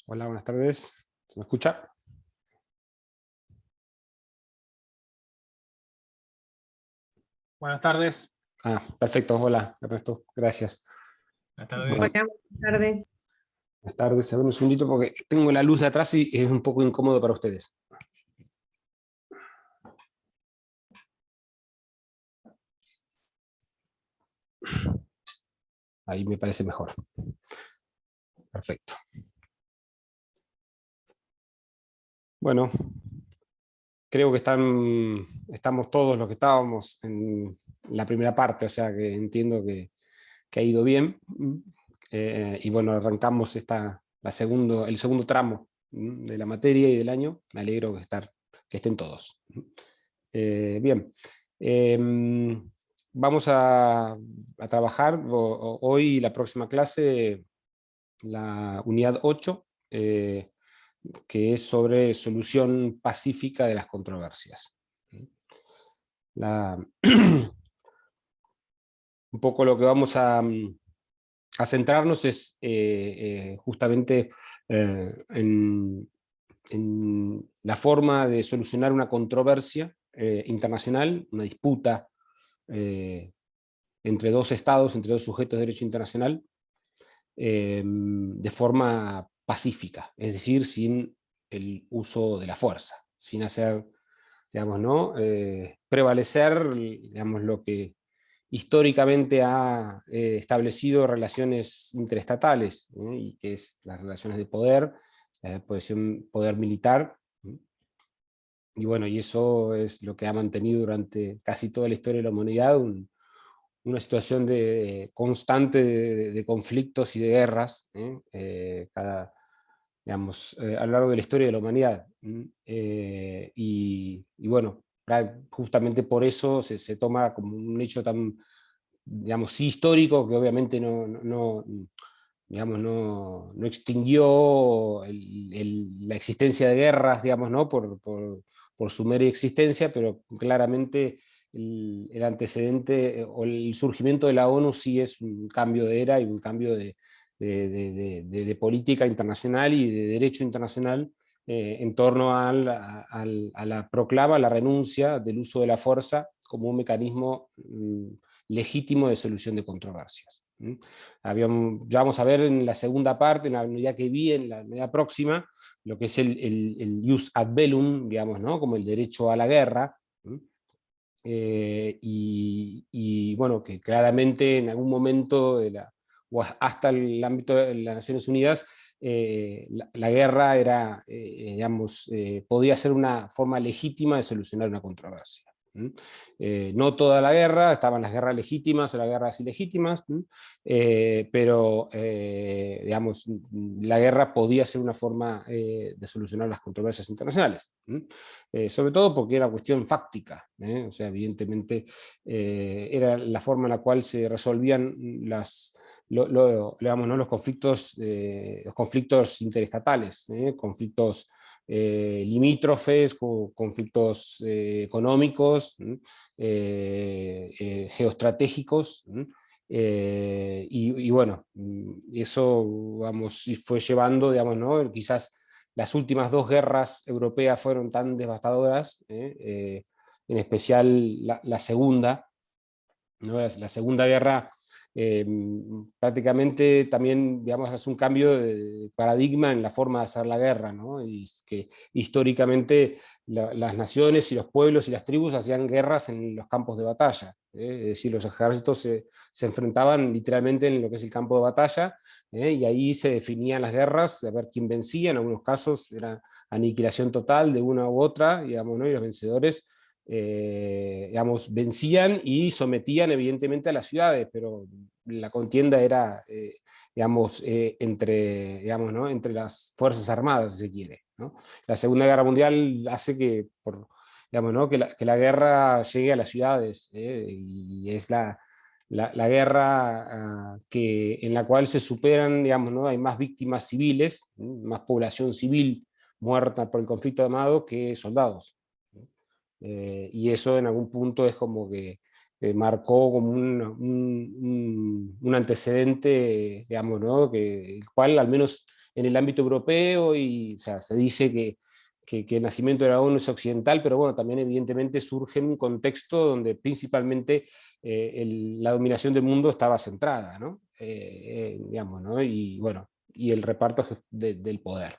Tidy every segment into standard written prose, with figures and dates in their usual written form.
Hola, buenas tardes. ¿Se me escucha? Buenas tardes. Perfecto. Hola, Ernesto. Gracias. Buenas Bueno, tardes. Hola, buenas tardes. buenas tardes. A ver un segundito porque tengo la luz de atrás y es un poco incómodo para ustedes. Ahí me parece mejor. Perfecto. Bueno, creo que estamos todos los que estábamos en la primera parte, o sea que entiendo que ha ido bien. Y bueno, arrancamos el segundo tramo de la materia y del año. Me alegro que estén todos. Bien. Vamos a trabajar hoy y la próxima clase la unidad 8, que es sobre solución pacífica de las controversias. La, un poco lo que vamos a centrarnos es justamente en la forma de solucionar una controversia internacional, una disputa entre dos estados, entre dos sujetos de derecho internacional, de forma pacífica, es decir, sin el uso de la fuerza, sin hacer, digamos, ¿no? Prevalecer, digamos, lo que históricamente ha establecido relaciones interestatales, y que es las relaciones de poder, la poder militar, y bueno, y eso es lo que ha mantenido durante casi toda la historia de la humanidad una situación constante de conflictos y de guerras, digamos, a lo largo de la historia de la humanidad. Y bueno, justamente por eso se toma como un hecho tan, digamos, sí histórico, que obviamente digamos, no extinguió la existencia de guerras, digamos, ¿no? Por su mera existencia, pero claramente el antecedente o el surgimiento de la ONU sí es un cambio de era y un cambio de política internacional y de derecho internacional en torno a la proclama, a la renuncia del uso de la fuerza como un mecanismo legítimo de solución de controversias. Ya vamos a ver en la segunda parte, en la unidad que vi, en la unidad próxima, lo que es el jus ad bellum, digamos, ¿no? Como el derecho a la guerra, y bueno, que claramente en algún momento o hasta el ámbito de las Naciones Unidas, la guerra era, digamos, podía ser una forma legítima de solucionar una controversia. No toda la guerra, estaban las guerras legítimas o las guerras ilegítimas, pero digamos, la guerra podía ser una forma de solucionar las controversias internacionales, sobre todo porque era cuestión fáctica, o sea, evidentemente era la forma en la cual se resolvían digamos, ¿no? los conflictos interestatales, conflictos limítrofes, conflictos económicos, geoestratégicos, y bueno, eso vamos, fue llevando, digamos, ¿no? Quizás las últimas dos guerras europeas fueron tan devastadoras, en especial la segunda, ¿no? La Segunda Guerra prácticamente también, digamos, hace un cambio de paradigma en la forma de hacer la guerra, ¿no? Y que históricamente las naciones y los pueblos y las tribus hacían guerras en los campos de batalla, es decir, los ejércitos se enfrentaban literalmente en lo que es el campo de batalla, y ahí se definían las guerras, a ver quién vencía. En algunos casos era aniquilación total de una u otra, digamos, ¿no? Y los vencedores digamos, vencían y sometían evidentemente a las ciudades, pero la contienda era, digamos, digamos, ¿no? Entre las Fuerzas Armadas, si se quiere, ¿no? La Segunda Guerra Mundial hace digamos, ¿no? que la guerra llegue a las ciudades, y es la guerra en la cual se superan, digamos, ¿no? Hay más víctimas civiles, más población civil muerta por el conflicto armado que soldados. Y eso en algún punto es como que marcó como un antecedente, digamos, ¿no? El cual al menos en el ámbito europeo, y o sea, se dice que el nacimiento de la ONU es occidental, pero bueno, también evidentemente surge en un contexto donde principalmente la dominación del mundo estaba centrada, ¿no? Digamos, ¿no? Y bueno, y el reparto del poder.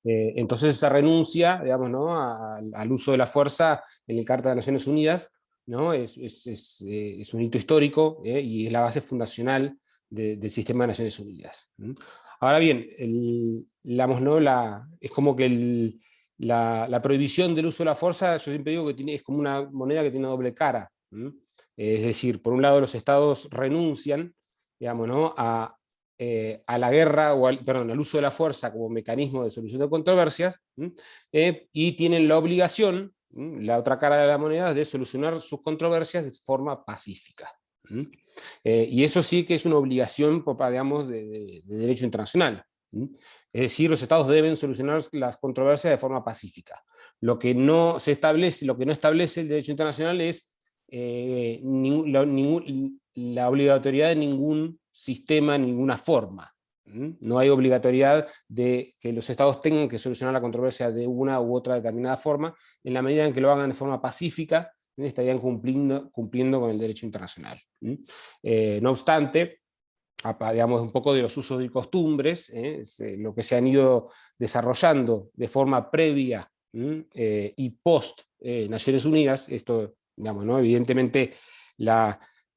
Entonces esa renuncia, digamos, ¿no? al uso de la fuerza en el Carta de Naciones Unidas, ¿no? Es un hito histórico, y es la base fundacional del sistema de Naciones Unidas. Ahora bien, digamos, ¿no? Es como que la prohibición del uso de la fuerza, yo siempre digo que es como una moneda que tiene doble cara. Es decir, por un lado los estados renuncian, digamos, ¿no? a la guerra, perdón, al uso de la fuerza como mecanismo de solución de controversias, y tienen la obligación, la otra cara de la moneda, de solucionar sus controversias de forma pacífica. Y eso sí que es una obligación, digamos, de derecho internacional. Es decir, los estados deben solucionar las controversias de forma pacífica. Lo que no establece el derecho internacional es la obligatoriedad de ningún sistema, ninguna forma. No hay obligatoriedad de que los estados tengan que solucionar la controversia de una u otra determinada forma, en la medida en que lo hagan de forma pacífica, estarían cumpliendo con el derecho internacional. No obstante, digamos, un poco de los usos y costumbres, lo que se han ido desarrollando de forma previa y post Naciones Unidas, esto, digamos, ¿no? Evidentemente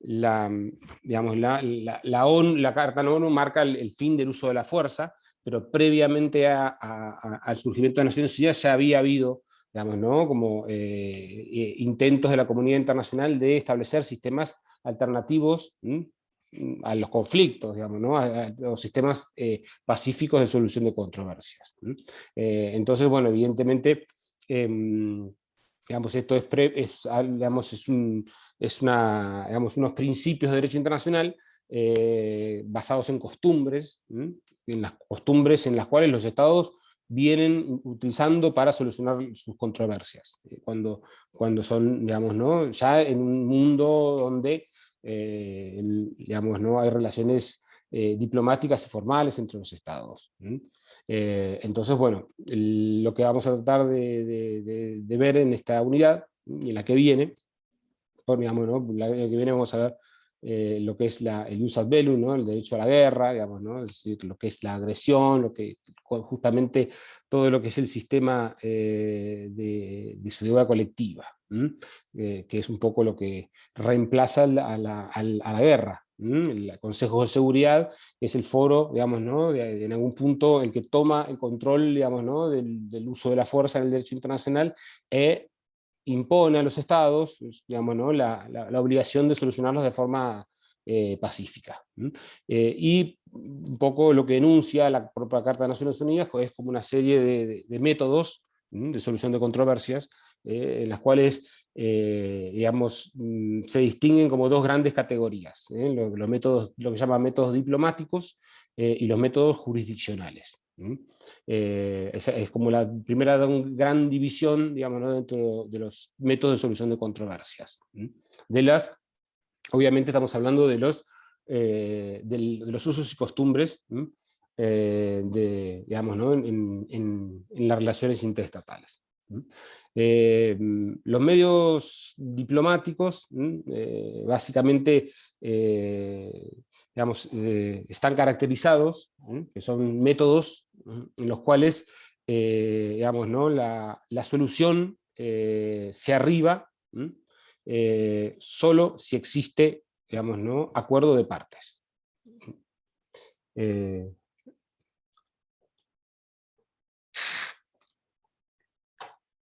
digamos, la ONU, la Carta de la ONU marca el fin del uso de la fuerza, pero previamente al surgimiento de Naciones Unidas ya había habido, digamos, ¿no? Como intentos de la comunidad internacional de establecer sistemas alternativos a los conflictos, digamos, ¿no? a los sistemas pacíficos de solución de controversias. Entonces, bueno, evidentemente, digamos, esto digamos, digamos, unos principios de derecho internacional basados en costumbres, en las costumbres en las cuales los estados vienen utilizando para solucionar sus controversias, cuando son, digamos, ¿no? Ya en un mundo donde digamos, ¿no? hay relaciones diplomáticas y formales entre los estados. Entonces, bueno, lo que vamos a tratar de ver en esta unidad, y en la que viene, digamos, ¿no? La que viene vamos a ver lo que es el jus ad bellum, ¿no? El derecho a la guerra, digamos, ¿no? Es decir, lo que es la agresión, justamente todo lo que es el sistema de seguridad colectiva, que es un poco lo que reemplaza a la guerra. El Consejo de Seguridad es el foro, digamos, ¿no? En algún punto el que toma el control, digamos, ¿no? del uso de la fuerza en el derecho internacional, impone a los estados, digamos, ¿no? la obligación de solucionarlos de forma pacífica. Y un poco lo que enuncia la propia Carta de Naciones Unidas es como una serie de métodos de solución de controversias, en las cuales digamos, se distinguen como dos grandes categorías, los métodos, lo que se llaman métodos diplomáticos y los métodos jurisdiccionales. Es como la primera gran división, digamos, ¿no? dentro de los métodos de solución de controversias. Obviamente estamos hablando de los usos y costumbres digamos, ¿no? en las relaciones interestatales. Los medios diplomáticos básicamente digamos, están caracterizados, que son métodos en los cuales digamos, ¿no? la solución se arriba solo si existe, digamos, ¿no? acuerdo de partes.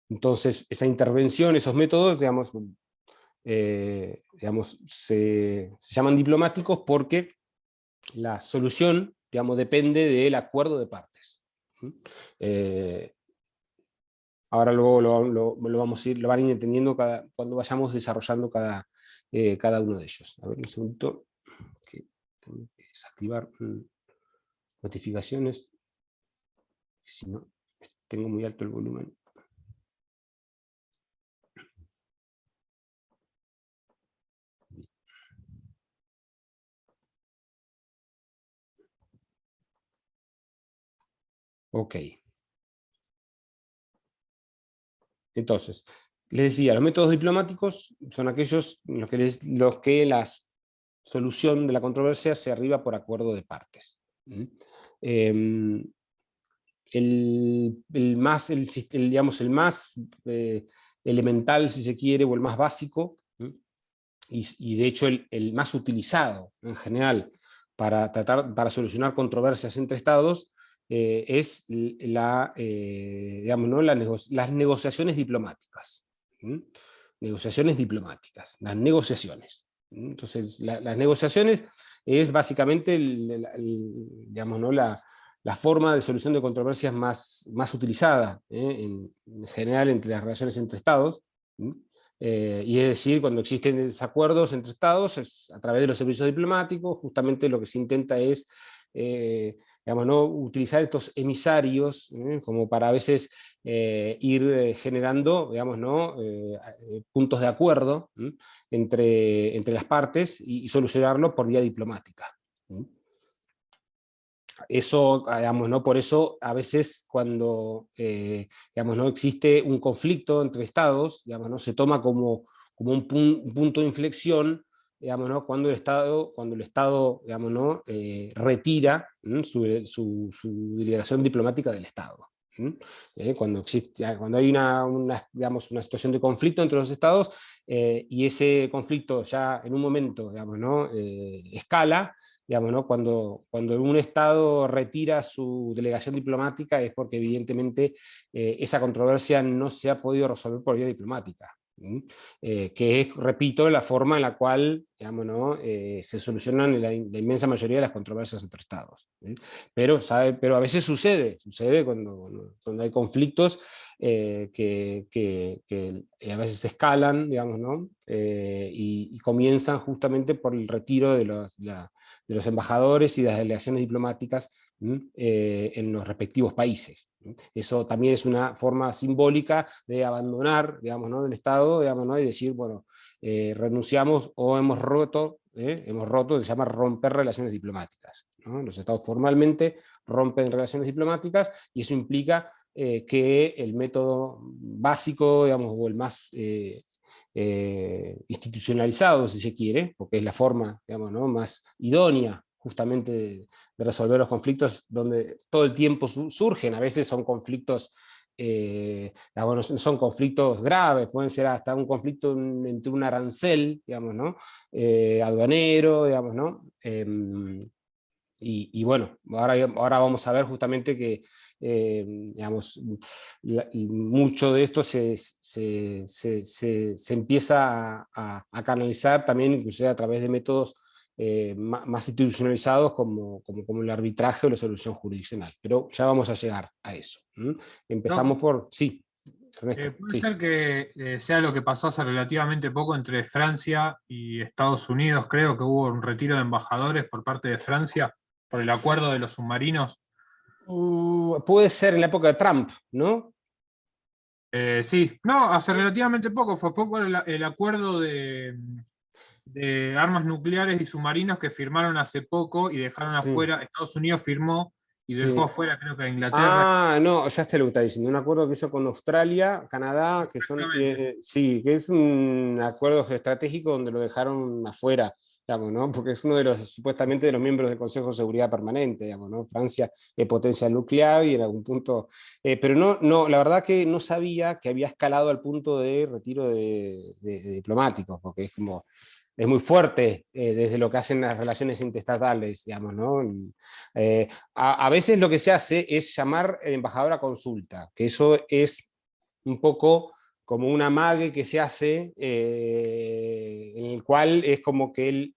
Entonces, esa intervención, esos métodos, digamos, digamos se llaman diplomáticos porque la solución, digamos, depende del acuerdo de partes. Ahora luego lo van a ir entendiendo cuando vayamos desarrollando cada uno de ellos. A ver, un segundito, que tengo que desactivar notificaciones, si no, tengo muy alto el volumen. Ok. Entonces, les decía, los métodos diplomáticos son aquellos en los que la solución de la controversia se arriba por acuerdo de partes. Digamos, el más elemental, si se quiere, o el más básico, y de hecho el más utilizado en general para solucionar controversias entre estados, es digamos, ¿no? Las negociaciones diplomáticas. Negociaciones diplomáticas, las negociaciones. Entonces, las negociaciones es básicamente digamos, ¿no? la forma de solución de controversias más utilizada en general entre las relaciones entre estados. Y es decir, cuando existen desacuerdos entre estados, es a través de los servicios diplomáticos, justamente lo que se intenta es digamos, ¿no? utilizar estos emisarios como para a veces ir generando, digamos, ¿no? Puntos de acuerdo entre las partes y solucionarlo por vía diplomática. Eso, digamos, ¿no? Por eso a veces cuando digamos, ¿no? existe un conflicto entre estados, digamos, ¿no? se toma como un punto de inflexión, digamos, ¿no? cuando el Estado digamos, ¿no? retira su delegación diplomática del Estado. Cuando hay digamos, una situación de conflicto entre los estados y ese conflicto ya en un momento digamos, ¿no? Escala, digamos, ¿no? Cuando un Estado retira su delegación diplomática es porque evidentemente esa controversia no se ha podido resolver por vía diplomática. Que es, repito, la forma en la cual digamos, ¿no? Se solucionan la inmensa mayoría de las controversias entre Estados. Pero a veces sucede cuando hay conflictos que a veces escalan, digamos, ¿no? Y comienzan justamente por el retiro de los embajadores y de las delegaciones diplomáticas en los respectivos países. Eso también es una forma simbólica de abandonar, digamos, ¿no? el Estado, digamos, ¿no? y decir, bueno, renunciamos o hemos roto, se llama romper relaciones diplomáticas, ¿no? Los Estados formalmente rompen relaciones diplomáticas y eso implica que el método básico, digamos, o el más institucionalizado, si se quiere, porque es la forma, digamos, ¿no? más idónea justamente de resolver los conflictos, donde todo el tiempo surgen, a veces son conflictos bueno, son conflictos graves, pueden ser hasta un conflicto entre un arancel, digamos, ¿no? Aduanero, digamos, ¿no? Y bueno, ahora vamos a ver justamente que digamos, mucho de esto se empieza a canalizar también, inclusive a través de métodos más institucionalizados como el arbitraje o la solución jurisdiccional. Pero ya vamos a llegar a eso. Empezamos No, por... Sí, Ernesto. puede Sí. ser que sea lo que pasó hace relativamente poco entre Francia y Estados Unidos. Creo que hubo un retiro de embajadores por parte de Francia por el acuerdo de los submarinos. Puede ser en la época de Trump, ¿no? Sí, no, hace relativamente poco. Fue poco el acuerdo de armas nucleares y submarinos que firmaron hace poco y dejaron Sí, afuera. Estados Unidos firmó y dejó sí. afuera, creo que a Inglaterra. Ah, no, ya sé lo que está diciendo. Un acuerdo que hizo con Australia, Canadá, que son, Exactamente. sí, que es un acuerdo estratégico donde lo dejaron afuera, digamos, ¿no? Porque es uno de los, supuestamente, de los miembros del Consejo de Seguridad Permanente, digamos, ¿no? Francia es potencia nuclear y en algún punto, pero no, la verdad que no sabía que había escalado al punto de retiro de diplomáticos, porque es como, es muy fuerte desde lo que hacen las relaciones intestatales, digamos, ¿no? A veces lo que se hace es llamar al embajador a consulta, que eso es un poco como un amague que se hace, en el cual es como que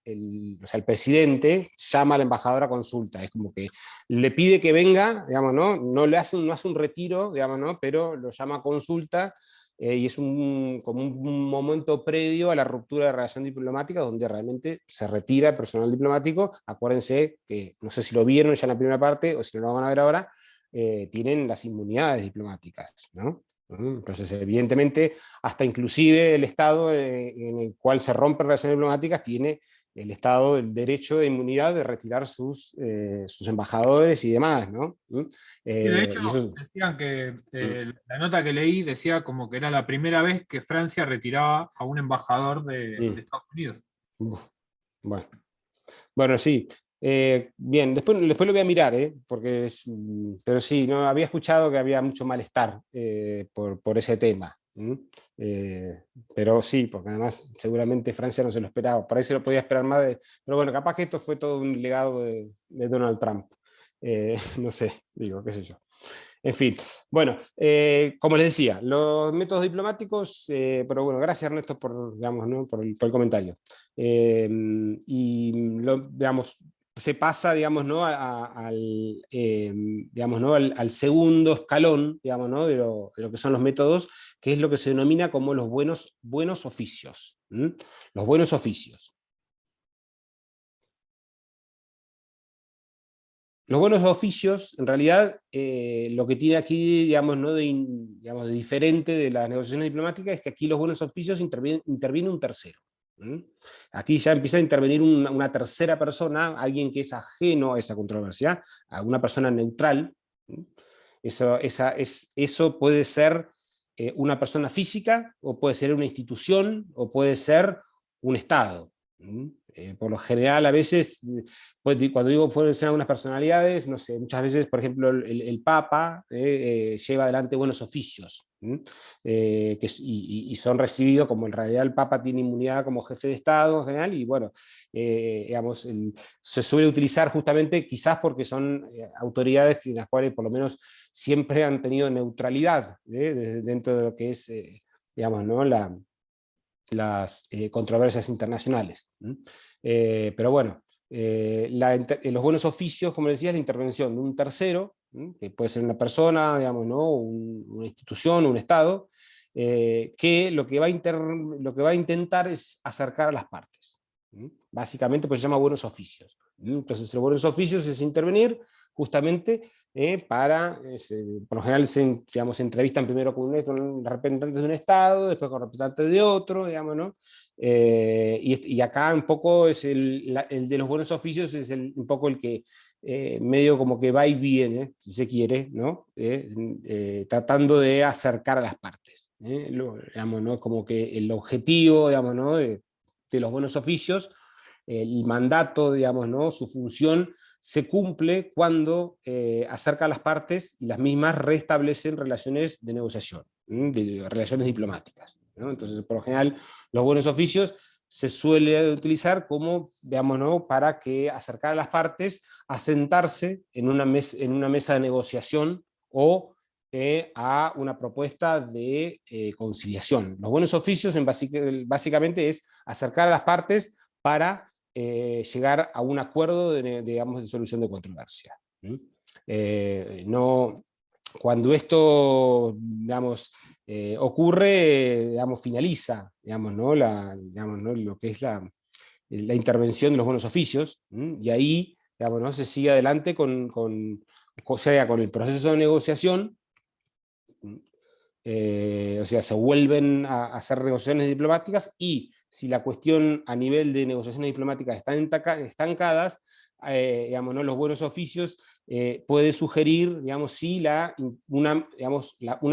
o sea, el presidente llama al embajador a consulta, es como que le pide que venga, digamos, no no hace un retiro, digamos, ¿no? Pero lo llama a consulta y es como un momento previo a la ruptura de relación diplomática donde realmente se retira el personal diplomático. Acuérdense que, no sé si lo vieron ya en la primera parte o si no lo van a ver ahora, tienen las inmunidades diplomáticas, ¿no? Entonces, evidentemente, hasta inclusive el Estado en el cual se rompen relaciones diplomáticas tiene el Estado el derecho de inmunidad de retirar sus embajadores y demás, ¿no? Y de hecho, Y eso, decían que la nota que leí decía como que era la primera vez que Francia retiraba a un embajador de Estados Unidos. bueno. Bueno, sí. Bien, después lo voy a mirar, porque pero sí, no, había escuchado que había mucho malestar por ese tema. Eh, pero sí, porque además seguramente Francia no se lo esperaba, por ahí se lo podía esperar más, pero bueno, capaz que esto fue todo un legado de Donald Trump. No sé, digo, qué sé yo. En fin, bueno, como les decía, los métodos diplomáticos, pero bueno, gracias Ernesto por, digamos, ¿no? por el comentario. Y digamos, se pasa, digamos, ¿no? Digamos, ¿no? al segundo escalón, digamos, ¿no? de lo que son los métodos, que es lo que se denomina como los buenos oficios. Los buenos oficios. Los buenos oficios, en realidad, lo que tiene aquí, digamos, ¿no? digamos, de diferente de las negociaciones diplomáticas es que aquí los buenos oficios interviene un tercero. Aquí ya empieza a intervenir una tercera persona, alguien que es ajeno a esa controversia, a una persona neutral. Eso puede ser una persona física, o puede ser una institución, o puede ser un Estado. Por lo general, a veces, cuando digo pueden ser algunas personalidades, no sé, muchas veces, por ejemplo, el Papa lleva adelante buenos oficios, y son recibidos, como en realidad el Papa tiene inmunidad como jefe de Estado en general, y bueno, digamos, se suele utilizar justamente quizás porque son autoridades en las cuales por lo menos siempre han tenido neutralidad dentro de lo que es, digamos, ¿no? las controversias internacionales. Pero bueno, los buenos oficios, como decía, es la intervención de un tercero, que puede ser una persona, digamos, ¿no? Una institución, un Estado, que lo que va a intentar es acercar a las partes. Básicamente, pues se llama buenos oficios. Entonces, los buenos oficios es intervenir justamente por lo general digamos, se entrevistan primero con representantes de un Estado, después con representantes de otro, digamos, ¿no? Y acá un poco es el de los buenos oficios, es un poco el que medio como que va y viene, si se quiere, ¿no? Tratando de acercar a las partes. Digamos, ¿no? Como que el objetivo, digamos, ¿no? de los buenos oficios, el mandato, digamos, ¿no? Su función se cumple cuando acerca a las partes y las mismas restablecen relaciones de negociación, de relaciones diplomáticas, ¿no? Entonces, por lo general, los buenos oficios se suele utilizar como, digamos, ¿no? para que acercar a las partes a sentarse en una mesa de negociación o a una propuesta de conciliación. Los buenos oficios básicamente es acercar a las partes para llegar a un acuerdo digamos, de solución de controversia. No, cuando esto, digamos, ocurre, digamos, finaliza, digamos, ¿no? Digamos, ¿no? lo que es la intervención de los buenos oficios, y ahí, digamos, ¿no? se sigue adelante sea con el proceso de negociación, o sea, se vuelven a hacer negociaciones diplomáticas, y si la cuestión a nivel de negociaciones diplomáticas están estancadas, digamos, ¿no? los buenos oficios puede sugerir, digamos, sí, una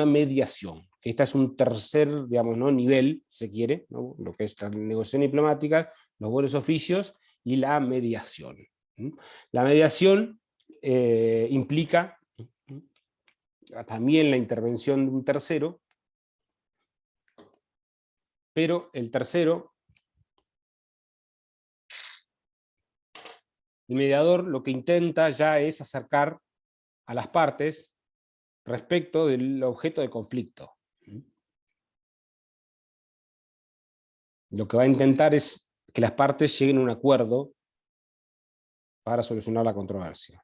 mediación, que esta es un tercer, digamos, ¿no? nivel, si se quiere, ¿no? lo que es la negociación diplomática, los buenos oficios y la mediación. La mediación implica también la intervención de un tercero, pero el tercero, el mediador, lo que intenta ya es acercar a las partes respecto del objeto de conflicto. Lo que va a intentar es que las partes lleguen a un acuerdo para solucionar la controversia.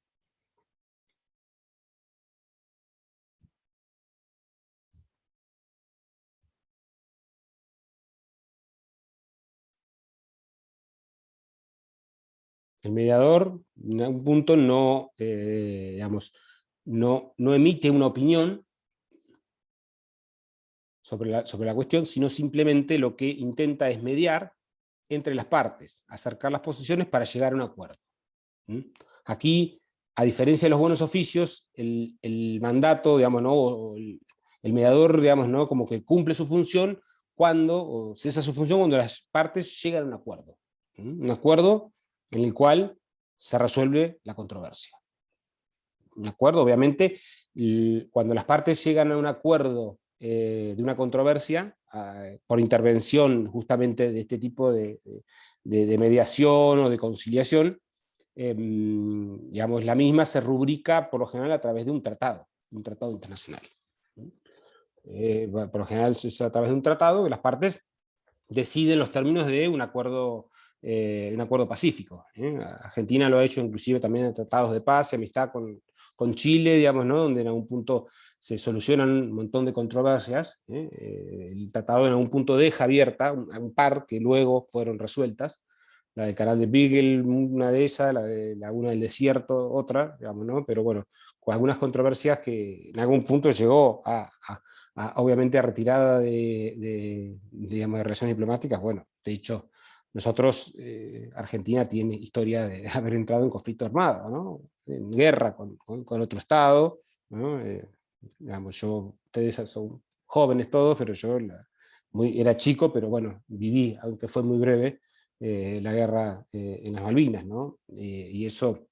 El mediador, en algún punto, digamos, no emite una opinión sobre la cuestión, sino simplemente lo que intenta es mediar entre las partes, acercar las posiciones para llegar a un acuerdo. Aquí, a diferencia de los buenos oficios, el mandato, digamos, ¿no? O el mediador, digamos, ¿no? Como que cumple su función o cesa su función cuando las partes llegan a un acuerdo. Un acuerdo en el cual se resuelve la controversia. Un acuerdo, obviamente, cuando las partes llegan a un acuerdo de una controversia, por intervención justamente de este tipo de mediación o de conciliación, digamos, la misma se rubrica por lo general a través de un tratado internacional. Por lo general es a través de un tratado que las partes deciden los términos de un acuerdo pacífico. Argentina lo ha hecho inclusive también en tratados de paz y amistad con Chile, digamos, ¿no? Donde en algún punto se solucionan un montón de controversias. El tratado en algún punto deja abierta un par que luego fueron resueltas. La del canal de Beagle, una de esas, la de Laguna del Desierto, otra, digamos, ¿no? Pero bueno, con algunas controversias que en algún punto llegó obviamente a retirada digamos, de relaciones diplomáticas. Bueno, de hecho, nosotros, Argentina tiene historia de haber entrado en conflicto armado, ¿no? En guerra con otro Estado, ¿no? Digamos, ustedes son jóvenes todos, pero yo era chico, pero bueno, viví, aunque fue muy breve, la guerra en las Malvinas, ¿no? Y eso,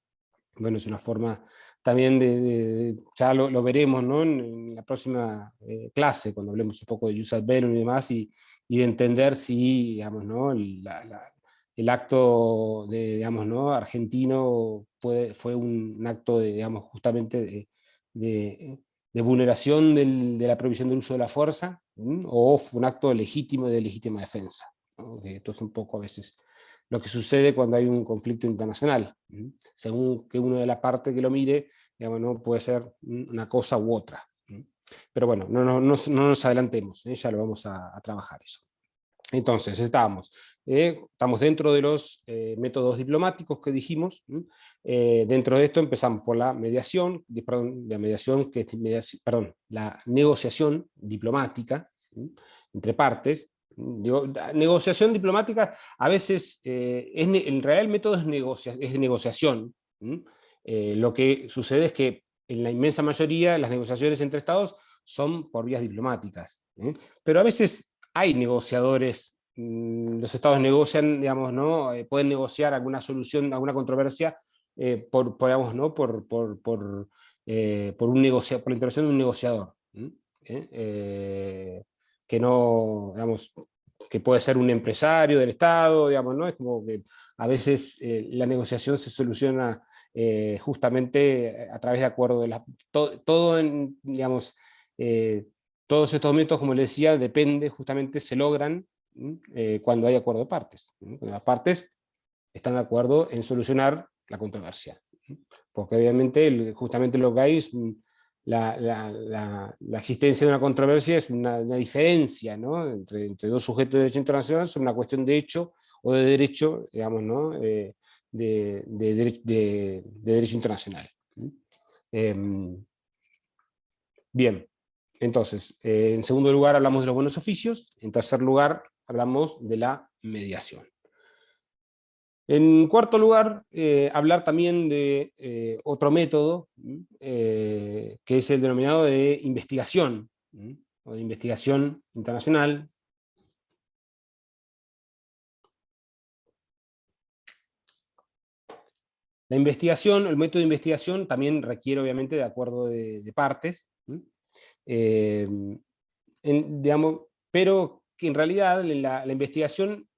bueno, es una forma también ya lo veremos, ¿no? En la próxima clase, cuando hablemos un poco de Jus ad Bellum y demás, y de entender si, digamos, ¿no? El acto digamos, ¿no? argentino fue un acto digamos, justamente de vulneración de la prohibición del uso de la fuerza, o fue un acto legítimo de legítima defensa, ¿no? Esto es un poco a veces lo que sucede cuando hay un conflicto internacional. Según que una de las partes que lo mire, digamos, ¿no? Puede ser una cosa u otra. Pero bueno, no nos adelantemos, ya lo vamos a trabajar eso. Entonces, estamos dentro de los métodos diplomáticos que dijimos. Dentro de esto empezamos por la mediación, la negociación diplomática entre partes. Digo, negociación diplomática a veces, en realidad el método es de negociación. Lo que sucede es que en la inmensa mayoría las negociaciones entre estados son por vías diplomáticas. Pero a veces hay negociadores, los estados negocian, digamos, ¿no? Pueden negociar alguna solución, alguna controversia digamos, ¿no? por la intervención de un negociador. Que no, digamos, que puede ser un empresario del Estado, digamos, ¿no? Es como que a veces la negociación se soluciona justamente a través de acuerdos. Digamos, todos estos métodos, como les decía, justamente se logran cuando hay acuerdo de partes. Cuando las partes están de acuerdo en solucionar la controversia. Porque obviamente justamente lo que hay es la existencia de una controversia, es una diferencia, ¿no? entre dos sujetos de derecho internacional sobre una cuestión de hecho o de derecho, digamos, ¿no? de derecho internacional. Bien, entonces, en segundo lugar hablamos de los buenos oficios, en tercer lugar hablamos de la mediación. En cuarto lugar, hablar también de otro método, que es el denominado de investigación, o de investigación internacional. La investigación, el método de investigación también requiere obviamente de acuerdo de partes, digamos, pero que en realidad la investigación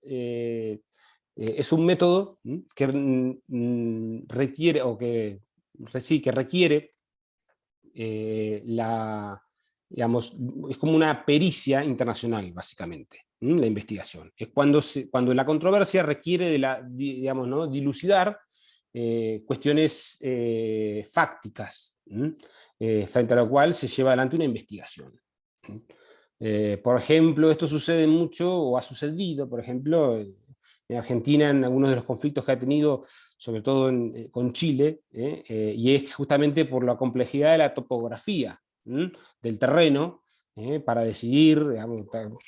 es un método que requiere, o que requiere digamos, es como una pericia internacional, básicamente, la investigación. Es cuando la controversia requiere digamos, ¿no? dilucidar cuestiones fácticas, frente a lo cual se lleva adelante una investigación. Por ejemplo, esto sucede mucho, o ha sucedido, por ejemplo, en Argentina, en algunos de los conflictos que ha tenido, sobre todo con Chile, y es justamente por la complejidad de la topografía del terreno, para decidir, digamos,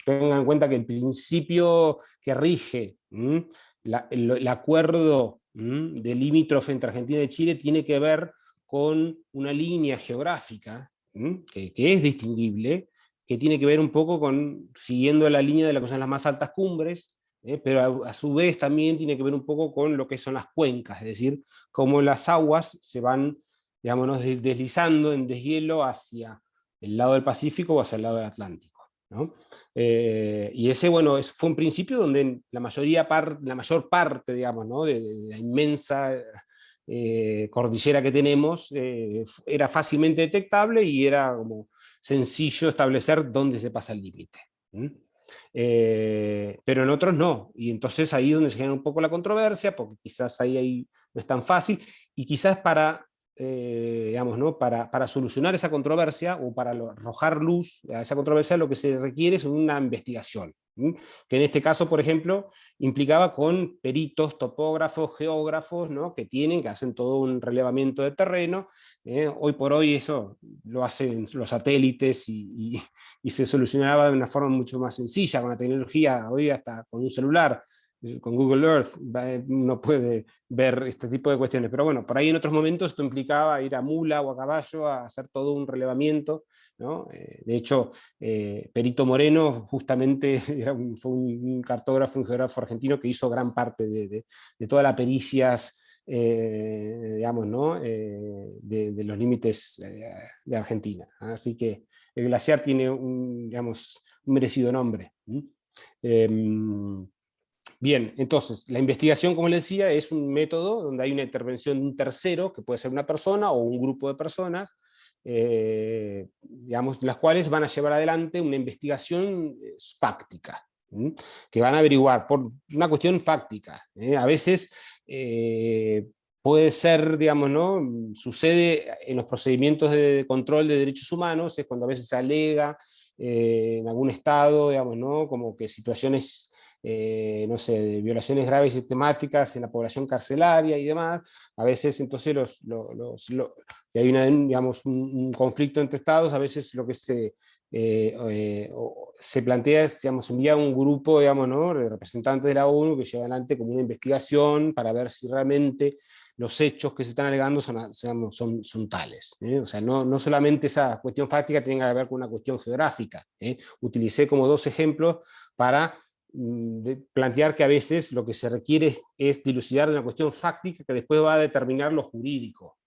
tengan en cuenta que el principio que rige el acuerdo de limítrofe entre Argentina y Chile tiene que ver con una línea geográfica que es distinguible, que tiene que ver un poco con siguiendo la línea de lo que son las más altas cumbres, pero a su vez también tiene que ver un poco con lo que son las cuencas, es decir, cómo las aguas se van, digamos, deslizando en deshielo hacia el lado del Pacífico o hacia el lado del Atlántico, ¿no? Y ese, bueno, fue un principio donde la mayor parte, digamos, ¿no? de la inmensa cordillera que tenemos era fácilmente detectable y era como sencillo establecer dónde se pasa el límite. Pero en otros no, y entonces ahí es donde se genera un poco la controversia, porque quizás ahí no es tan fácil, y quizás digamos, ¿no? para solucionar esa controversia o para arrojar luz a esa controversia, lo que se requiere es una investigación, que en este caso, por ejemplo, implicaba con peritos, topógrafos, geógrafos, ¿no? que hacen todo un relevamiento de terreno. Hoy por hoy eso lo hacen los satélites y se solucionaba de una forma mucho más sencilla con la tecnología, hoy hasta con un celular, con Google Earth, uno puede ver este tipo de cuestiones. Pero bueno, por ahí en otros momentos esto implicaba ir a mula o a caballo a hacer todo un relevamiento, ¿no? De hecho, Perito Moreno justamente fue un cartógrafo, un geógrafo argentino que hizo gran parte de todas las pericias, digamos, ¿no? de los límites de Argentina. Así que el glaciar tiene digamos, un merecido nombre. Bien, entonces, la investigación, como les decía, es un método donde hay una intervención de un tercero, que puede ser una persona o un grupo de personas, digamos, las cuales van a llevar adelante una investigación fáctica, que van a averiguar por una cuestión fáctica. A veces puede ser, digamos, ¿no? Sucede en los procedimientos de control de derechos humanos, es cuando a veces se alega en algún estado, digamos, ¿no? Como que situaciones no sé, de violaciones graves y sistemáticas en la población carcelaria y demás. A veces entonces si hay digamos, un conflicto entre estados, a veces lo que se plantea es, digamos, enviar un grupo, digamos, ¿no? de representantes de la ONU que lleva adelante como una investigación para ver si realmente los hechos que se están alegando son tales. O sea, no solamente esa cuestión fáctica tenga que ver con una cuestión geográfica. Utilicé como dos ejemplos para plantear que a veces lo que se requiere es dilucidar de una cuestión fáctica que después va a determinar lo jurídico.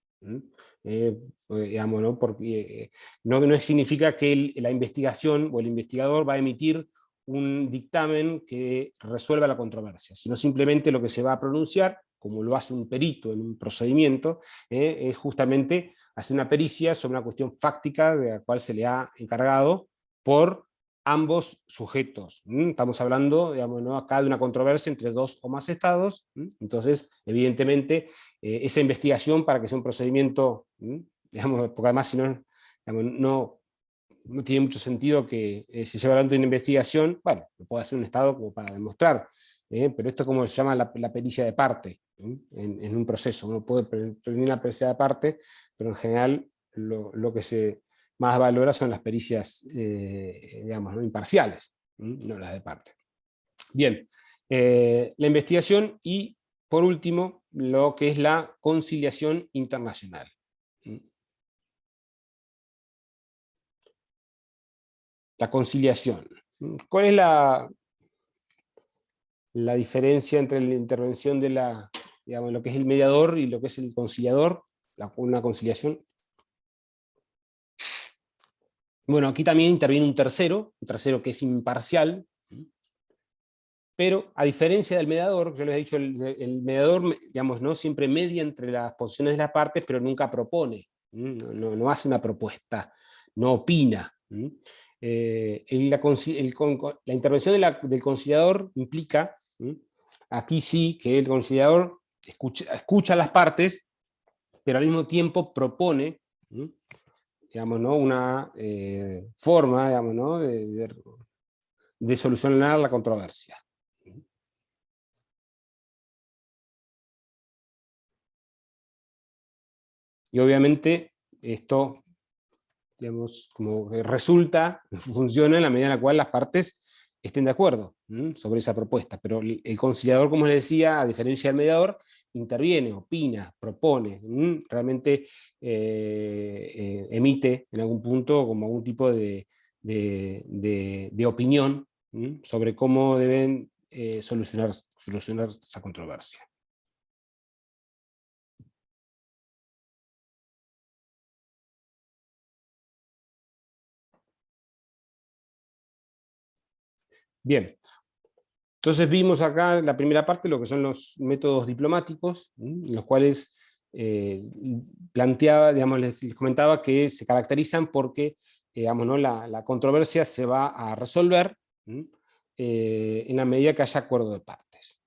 Digamos, ¿no? Porque no significa que la investigación o el investigador va a emitir un dictamen que resuelva la controversia, sino simplemente lo que se va a pronunciar, como lo hace un perito en un procedimiento, es justamente hacer una pericia sobre una cuestión fáctica de la cual se le ha encargado por ambos sujetos. Estamos hablando, digamos, ¿no? acá de una controversia entre dos o más estados, entonces, evidentemente, esa investigación para que sea un procedimiento, digamos, porque además si no, digamos, no tiene mucho sentido que se lleve adelante una investigación, bueno, lo puede hacer un estado como para demostrar, pero esto es como se llama la pericia de parte, en un proceso. Uno puede prevenir la pericia de parte, pero en general lo que se más valora son las pericias, digamos, ¿no? imparciales, no las de parte. Bien, la investigación y, por último, lo que es la conciliación internacional. La conciliación. ¿Cuál es la diferencia entre la intervención digamos, lo que es el mediador y lo que es el conciliador? Una conciliación. Bueno, aquí también interviene un tercero que es imparcial, pero a diferencia del mediador, yo les he dicho, el mediador, digamos, ¿no? siempre media entre las posiciones de las partes, pero nunca propone, no hace una propuesta, no opina. La intervención del conciliador implica, aquí sí, que el conciliador escucha a las partes, pero al mismo tiempo propone, digamos, ¿no? una forma, digamos, ¿no? de solucionar la controversia. Y obviamente esto digamos, como que resulta, funciona en la medida en la cual las partes estén de acuerdo sobre esa propuesta. Pero el conciliador, como les decía, a diferencia del mediador, interviene, opina, propone, realmente emite en algún punto como algún tipo de opinión sobre cómo deben solucionar esa controversia. Bien, entonces vimos acá la primera parte, lo que son los métodos diplomáticos, los cuales planteaba, digamos, les comentaba que se caracterizan porque, digamos, ¿no? la controversia se va a resolver en la medida que haya acuerdo de partes.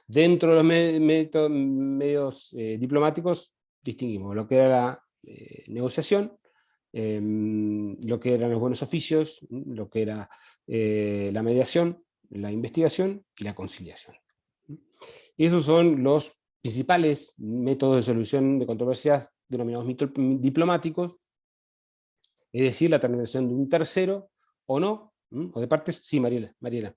Dentro de los medios diplomáticos distinguimos lo que era la negociación, lo que eran los buenos oficios, lo que era la mediación, la investigación y la conciliación. Y esos son los principales métodos de solución de controversias denominados diplomáticos, es decir, la terminación de un tercero o no, o de partes. Sí, Mariela.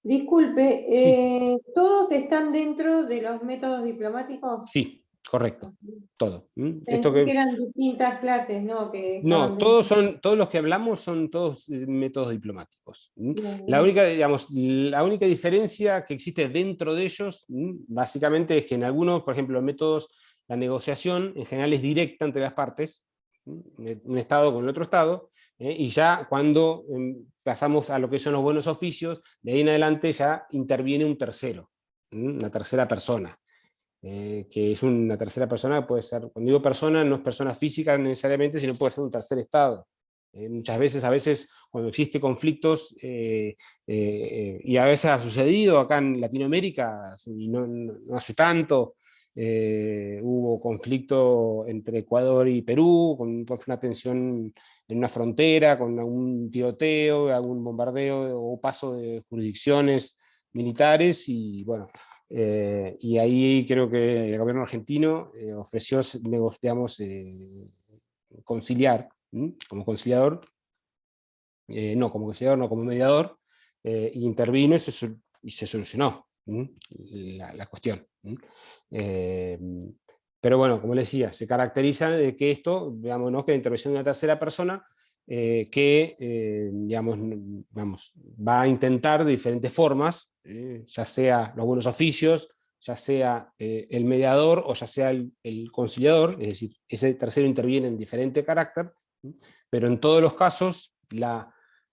Disculpe, Sí. ¿todos están dentro de los métodos diplomáticos? Sí, correcto, todo. Pensé que eran distintas clases, ¿no? Que No, estaban dentro. todos los que hablamos son todos métodos diplomáticos. Bien, La bien. única, digamos, la única diferencia que existe dentro de ellos, básicamente, es que en algunos, por ejemplo, métodos, la negociación en general es directa entre las partes, un Estado con el otro Estado, y ya cuando pasamos a lo que son los buenos oficios, de ahí en adelante ya interviene un tercero, una tercera persona. Que es una tercera persona, puede ser, cuando digo persona, no es persona física necesariamente, sino puede ser un tercer estado. Muchas veces, cuando existe conflictos, y a veces ha sucedido acá en Latinoamérica, y no hace tanto, hubo conflicto entre Ecuador y Perú, fue una tensión en una frontera, con algún tiroteo, algún bombardeo o paso de jurisdicciones militares, y bueno, y ahí creo que el gobierno argentino ofreció, digamos, conciliar, como conciliador, no como conciliador, no como mediador, intervino y se solucionó la cuestión. Pero bueno, como les decía, se caracteriza de que esto, digamos, ¿no? Que la intervención de una tercera persona que digamos, va a intentar de diferentes formas, ya sea los buenos oficios, ya sea el mediador o ya sea el conciliador, es decir, ese tercero interviene en diferente carácter, pero en todos los casos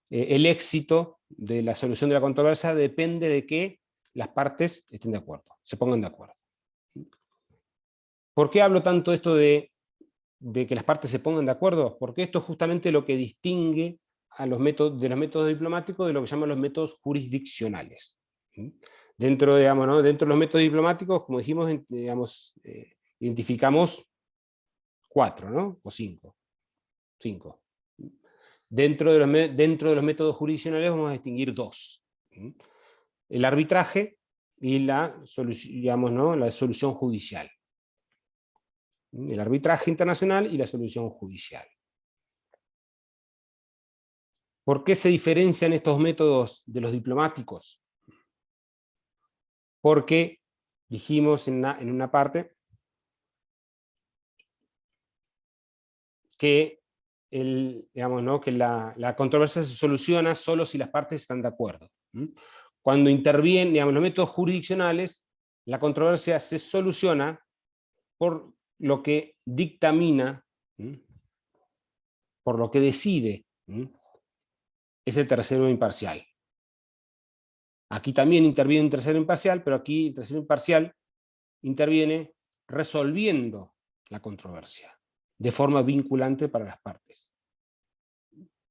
el éxito de la solución de la controversia depende de que las partes estén de acuerdo, se pongan de acuerdo. ¿Por qué hablo tanto esto de que las partes se pongan de acuerdo? Porque esto es justamente lo que distingue a los métodos diplomáticos de lo que llaman los métodos jurisdiccionales. Dentro, digamos, ¿no? Dentro de los métodos diplomáticos, como dijimos, digamos, identificamos 4, ¿no? O 5. Dentro de los métodos jurisdiccionales vamos a distinguir 2. El arbitraje y la solución judicial. El arbitraje internacional y la solución judicial. ¿Por qué se diferencian estos métodos de los diplomáticos? Porque dijimos en una parte que, digamos, ¿no? Que la controversia se soluciona solo si las partes están de acuerdo. Cuando intervienen, digamos, los métodos jurisdiccionales, la controversia se soluciona por lo que dictamina, por lo que decide ese tercero imparcial. Aquí también interviene un tercero imparcial, pero aquí el tercero imparcial interviene resolviendo la controversia de forma vinculante para las partes.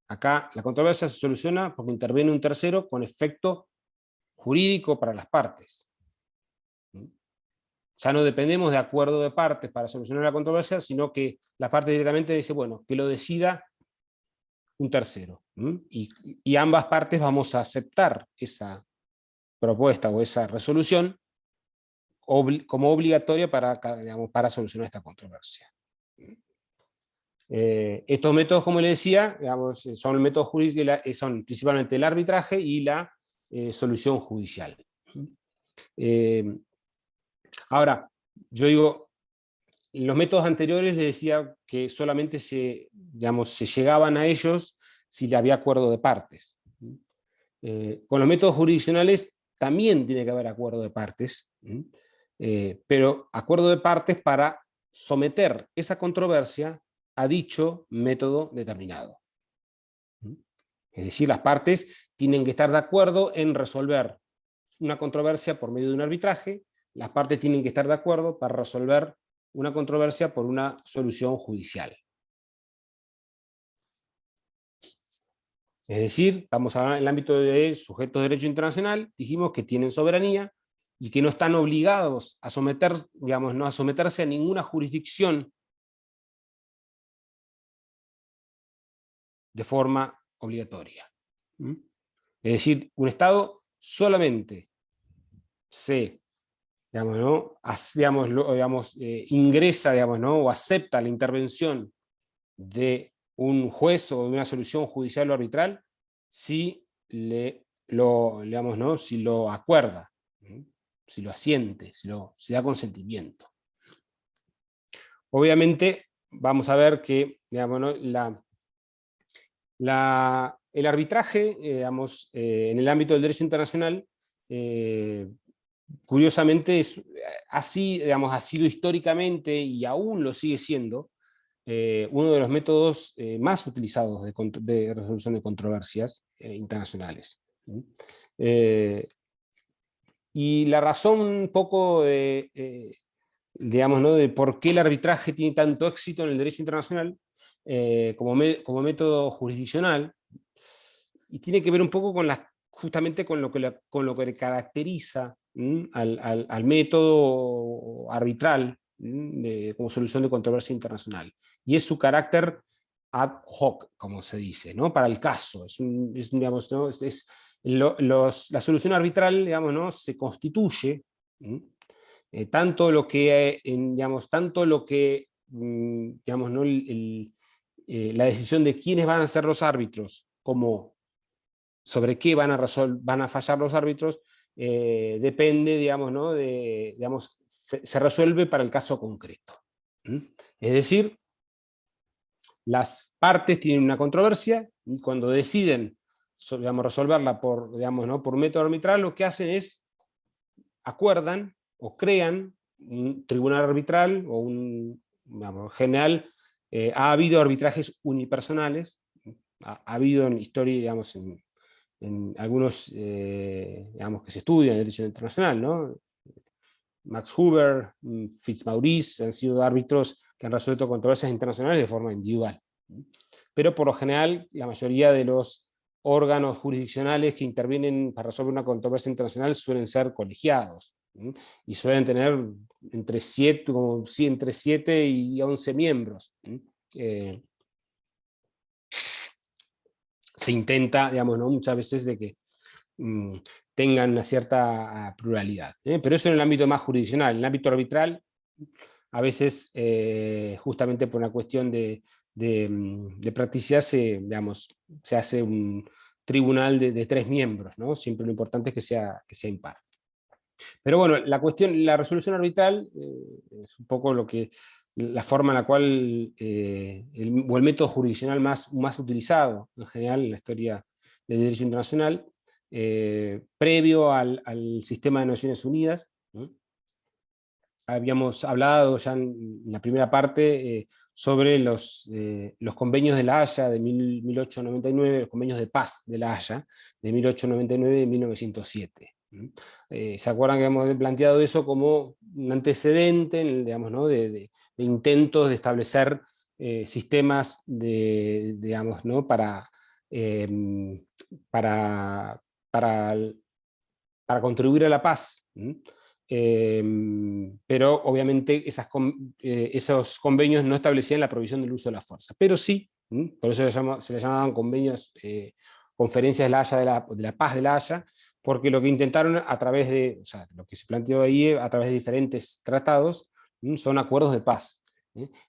Acá la controversia se soluciona porque interviene un tercero con efecto jurídico para las partes. Ya no dependemos de acuerdo de partes para solucionar la controversia, sino que la parte directamente dice, bueno, que lo decida un tercero. Y ambas partes vamos a aceptar esa propuesta o esa resolución como obligatoria para, digamos, para solucionar esta controversia. Estos métodos, como le decía, digamos, son métodos jurídicos, son principalmente el arbitraje y la solución judicial. Ahora, yo digo, en los métodos anteriores les decía que solamente digamos, se llegaban a ellos si había acuerdo de partes. Con los métodos jurisdiccionales también tiene que haber acuerdo de partes, pero acuerdo de partes para someter esa controversia a dicho método determinado. Es decir, las partes tienen que estar de acuerdo en resolver una controversia por medio de un arbitraje, las partes tienen que estar de acuerdo para resolver una controversia por una solución judicial. Es decir, estamos hablando en el ámbito de sujetos de derecho internacional, dijimos que tienen soberanía y que no están obligados a no a someterse a ninguna jurisdicción de forma obligatoria. Es decir, un Estado solamente ingresa, o acepta la intervención de un juez o de una solución judicial o arbitral si si lo acuerda, si lo asiente, si da consentimiento. Obviamente, vamos a ver que el arbitraje, en el ámbito del derecho internacional, curiosamente ha sido históricamente, y aún lo sigue siendo, uno de los métodos más utilizados de resolución de controversias internacionales. Y la razón un poco de por qué el arbitraje tiene tanto éxito en el derecho internacional como método jurisdiccional, y tiene que ver un poco justamente con lo que le caracteriza al método arbitral como solución de controversia internacional, y es su carácter ad hoc, como se dice, ¿no? Para el caso. La solución arbitral, se constituye, tanto lo que la decisión de quiénes van a ser los árbitros, como sobre qué van a fallar los árbitros, depende, se resuelve para el caso concreto. Es decir, las partes tienen una controversia, y cuando deciden resolverla por método arbitral, lo que hacen es acuerdan o crean un tribunal arbitral, o en general ha habido arbitrajes unipersonales, ha habido en historia, en algunos que se estudian en el derecho internacional, ¿no? Max Huber, Fitzmaurice han sido árbitros que han resuelto controversias internacionales de forma individual. Pero por lo general, la mayoría de los órganos jurisdiccionales que intervienen para resolver una controversia internacional suelen ser colegiados, y suelen tener entre 7 y 11 miembros. Se intenta, muchas veces de que tengan una cierta pluralidad, pero eso en el ámbito más jurisdiccional. En el ámbito arbitral, a veces, justamente por una cuestión de practicidad, se hace un tribunal de 3 miembros, ¿no? Siempre lo importante es que sea impar. Pero bueno, la resolución arbitral es un poco la forma en la cual el método jurisdiccional más utilizado en general en la historia del derecho internacional, previo al sistema de Naciones Unidas. Habíamos hablado ya en la primera parte sobre los convenios de La Haya de 1899, los convenios de paz de La Haya de 1899 y 1907. ¿Se acuerdan que hemos planteado eso como un antecedente, de intentos de establecer sistemas para contribuir a la paz? Pero obviamente esos convenios no establecían la provisión del uso de la fuerza, pero sí, por eso se le llamaban convenios, conferencias de La Haya, de la paz de La Haya, porque lo que intentaron lo que se planteó ahí a través de diferentes tratados, son acuerdos de paz.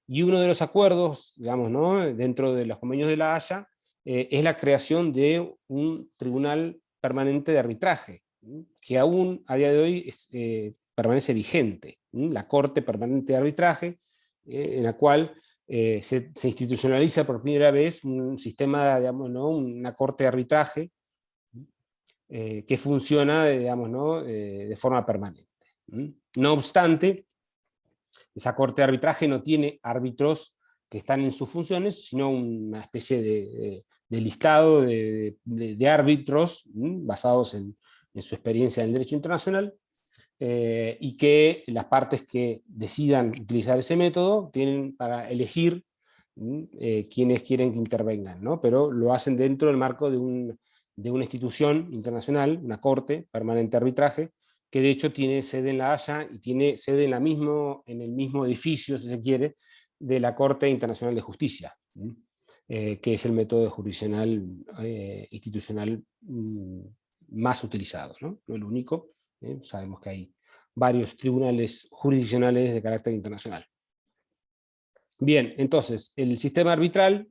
Y uno de los acuerdos, digamos, ¿no?, dentro de los convenios de La Haya, es la creación de un tribunal permanente de arbitraje, que aún a día de hoy permanece vigente, la Corte Permanente de Arbitraje, en la cual se institucionaliza por primera vez un sistema, digamos, ¿no?, una corte de arbitraje que funciona, digamos, ¿no?, de forma permanente. No obstante, esa corte de arbitraje no tiene árbitros que están en sus funciones, sino una especie de listado de árbitros basados en su experiencia en el derecho internacional, y que las partes que decidan utilizar ese método tienen para elegir quienes quieren que intervengan, ¿no? Pero lo hacen dentro del marco de una institución internacional, una corte permanente de arbitraje, que de hecho tiene sede en La Haya y tiene sede en el mismo edificio, si se quiere, de la Corte Internacional de Justicia, que es el método jurisdiccional institucional más utilizado, ¿no? No el único. Sabemos que hay varios tribunales jurisdiccionales de carácter internacional. Bien, entonces, el sistema arbitral,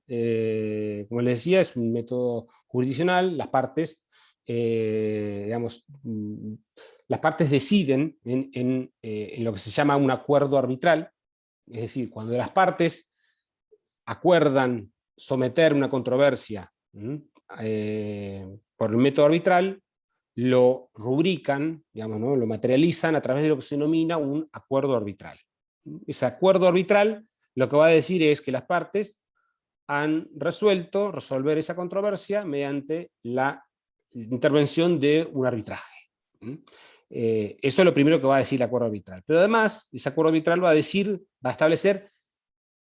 como les decía, es un método jurisdiccional. Las partes, digamos, las partes deciden en lo que se llama un acuerdo arbitral, es decir, cuando las partes acuerdan someter una controversia por el método arbitral, lo rubrican, digamos, ¿no?, lo materializan a través de lo que se denomina un acuerdo arbitral. Ese acuerdo arbitral lo que va a decir es que las partes han resuelto resolver esa controversia mediante la intervención de un arbitraje. Eso es lo primero que va a decir el acuerdo arbitral. Pero además, ese acuerdo arbitral va a establecer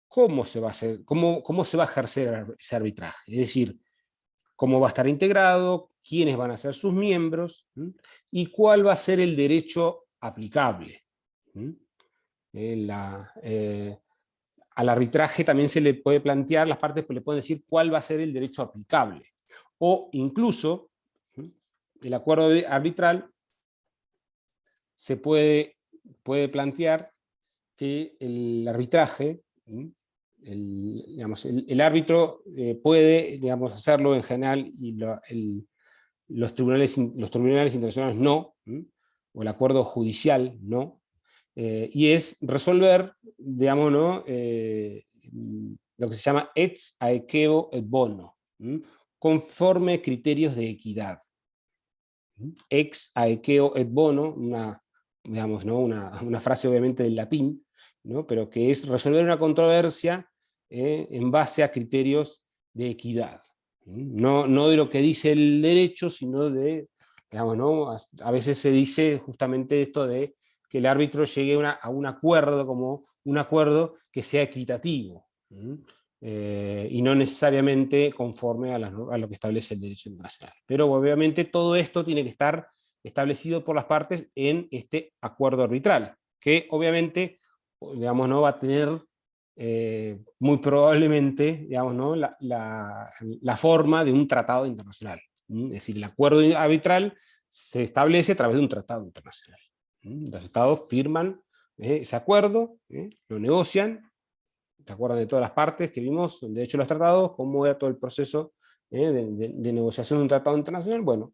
cómo se va a hacer, cómo se va a ejercer ese arbitraje. Es decir, cómo va a estar integrado, quiénes van a ser sus miembros, y cuál va a ser el derecho aplicable. Al arbitraje también se le puede plantear, las partes le pueden decir cuál va a ser el derecho aplicable. O incluso, el acuerdo arbitral se puede plantear que el arbitraje, el árbitro puede, digamos, hacerlo en general, y los tribunales internacionales no, o el acuerdo judicial no, y es resolver, digamos, ¿no?, lo que se llama ex aequeo et bono, conforme criterios de equidad. Ex aequeo et bono, digamos, ¿no?, una frase obviamente del latín, ¿no?, pero que es resolver una controversia en base a criterios de equidad. No de lo que dice el derecho, sino de, digamos, ¿no?, a veces se dice justamente esto de que el árbitro llegue a un acuerdo, como un acuerdo que sea equitativo, y no necesariamente conforme a lo que establece el derecho internacional. Pero obviamente todo esto tiene que estar establecido por las partes en este acuerdo arbitral, que obviamente, digamos, no va a tener muy probablemente, digamos, ¿no?, la forma de un tratado internacional. Es decir, el acuerdo arbitral se establece a través de un tratado internacional. Los estados firman ese acuerdo, lo negocian, se acuerdan de todas las partes que vimos, de hecho los tratados, cómo era todo el proceso de negociación de un tratado internacional. Bueno,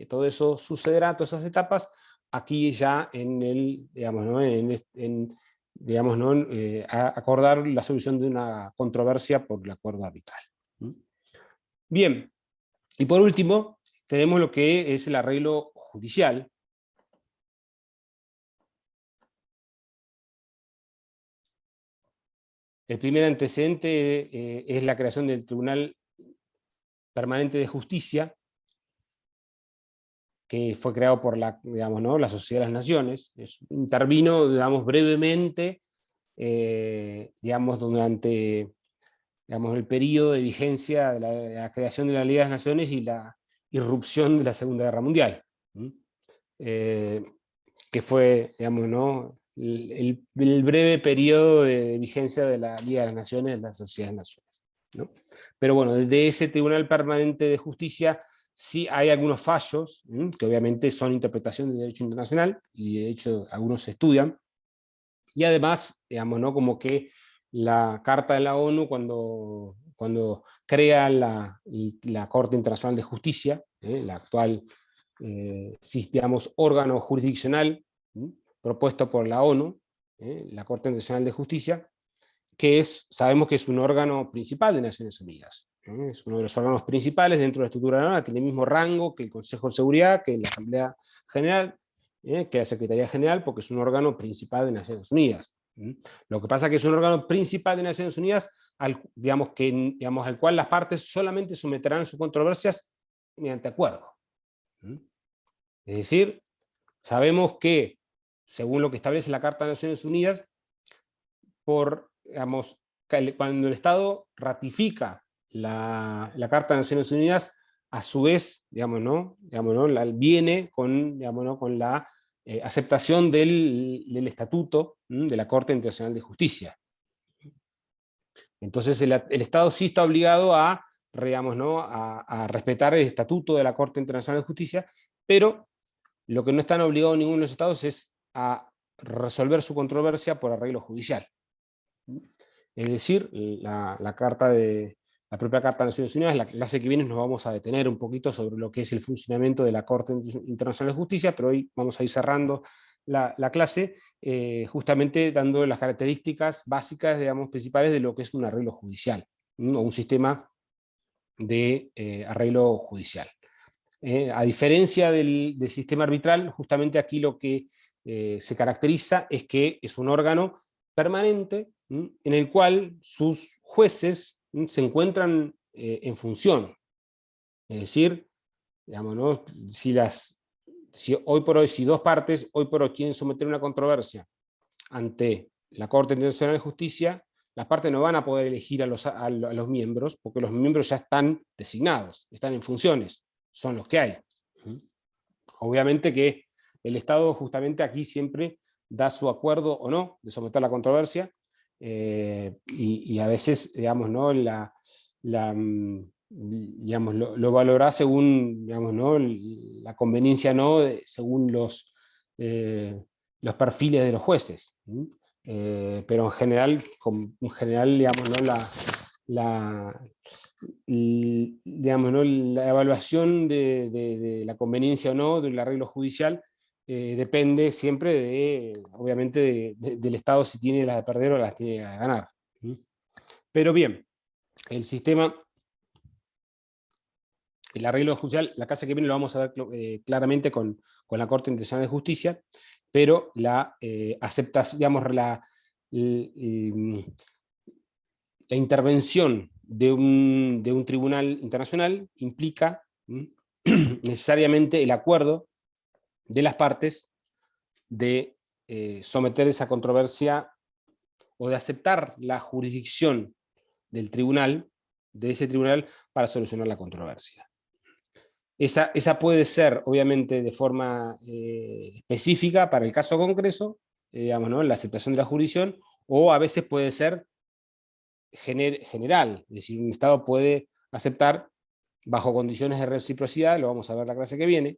todo eso sucederá, todas esas etapas, aquí ya en el, digamos, ¿no?, digamos, ¿no?, a acordar la solución de una controversia por el acuerdo arbitral. Bien, y por último, tenemos lo que es el arreglo judicial. El primer antecedente es la creación del Tribunal Permanente de Justicia, que fue creado por digamos, ¿no?, la Sociedad de las Naciones. Intervino, digamos, brevemente, digamos, durante, digamos, el periodo de vigencia de la creación de la Liga de las Naciones y la irrupción de la Segunda Guerra Mundial, que fue, digamos, ¿no?, el breve periodo de vigencia de la Liga de las Naciones, de la Sociedad de las Naciones, ¿no? Pero bueno, desde ese Tribunal Permanente de Justicia sí hay algunos fallos, que obviamente son interpretación del derecho internacional, y de hecho algunos se estudian, y además, digamos, ¿no?, como que la Carta de la ONU cuando crea la Corte Internacional de Justicia, la actual digamos, órgano jurisdiccional propuesto por la ONU, la Corte Internacional de Justicia, que sabemos que es un órgano principal de Naciones Unidas. Es uno de los órganos principales dentro de la estructura de la ONU, tiene el mismo rango que el Consejo de Seguridad, que la Asamblea General, que la Secretaría General, porque es un órgano principal de Naciones Unidas. Lo que pasa es que es un órgano principal de Naciones Unidas al cual las partes solamente someterán sus controversias mediante acuerdo. Es decir, sabemos que, según lo que establece la Carta de Naciones Unidas, cuando el Estado ratifica la Carta de Naciones Unidas, a su vez, viene con la aceptación del estatuto de la Corte Internacional de Justicia. Entonces el Estado sí está obligado a respetar el estatuto de la Corte Internacional de Justicia, pero lo que no están obligados ninguno de los Estados es a resolver su controversia por arreglo judicial. Es decir, la propia Carta de Naciones Unidas, la clase que viene nos vamos a detener un poquito sobre lo que es el funcionamiento de la Corte Internacional de Justicia, pero hoy vamos a ir cerrando la clase, justamente dando las características básicas, principales de lo que es un arreglo judicial, o un sistema de arreglo judicial. A diferencia del sistema arbitral, justamente aquí lo que se caracteriza es que es un órgano permanente en el cual sus jueces se encuentran en función. Es decir, si hoy por hoy, si dos partes hoy por hoy quieren someter una controversia ante la Corte Internacional de Justicia, las partes no van a poder elegir a los miembros, porque los miembros ya están designados, están en funciones, son los que hay. Obviamente que el Estado justamente aquí siempre da su acuerdo o no de someter la controversia, y a veces, lo valora según, la conveniencia, según los perfiles de los jueces. Pero en general, la evaluación de la conveniencia o no del arreglo judicial depende siempre, obviamente, del Estado, si tiene las de perder o las tiene de ganar. Pero bien, el sistema, el arreglo judicial, la casa que viene lo vamos a ver claramente con la Corte Internacional de Justicia, pero la intervención de un tribunal internacional implica necesariamente el acuerdo de las partes de someter esa controversia o de aceptar la jurisdicción del tribunal, de ese tribunal, para solucionar la controversia. Esa puede ser, obviamente, de forma específica para el caso concreto, la aceptación de la jurisdicción, o a veces puede ser general, es decir, un Estado puede aceptar bajo condiciones de reciprocidad, lo vamos a ver la clase que viene.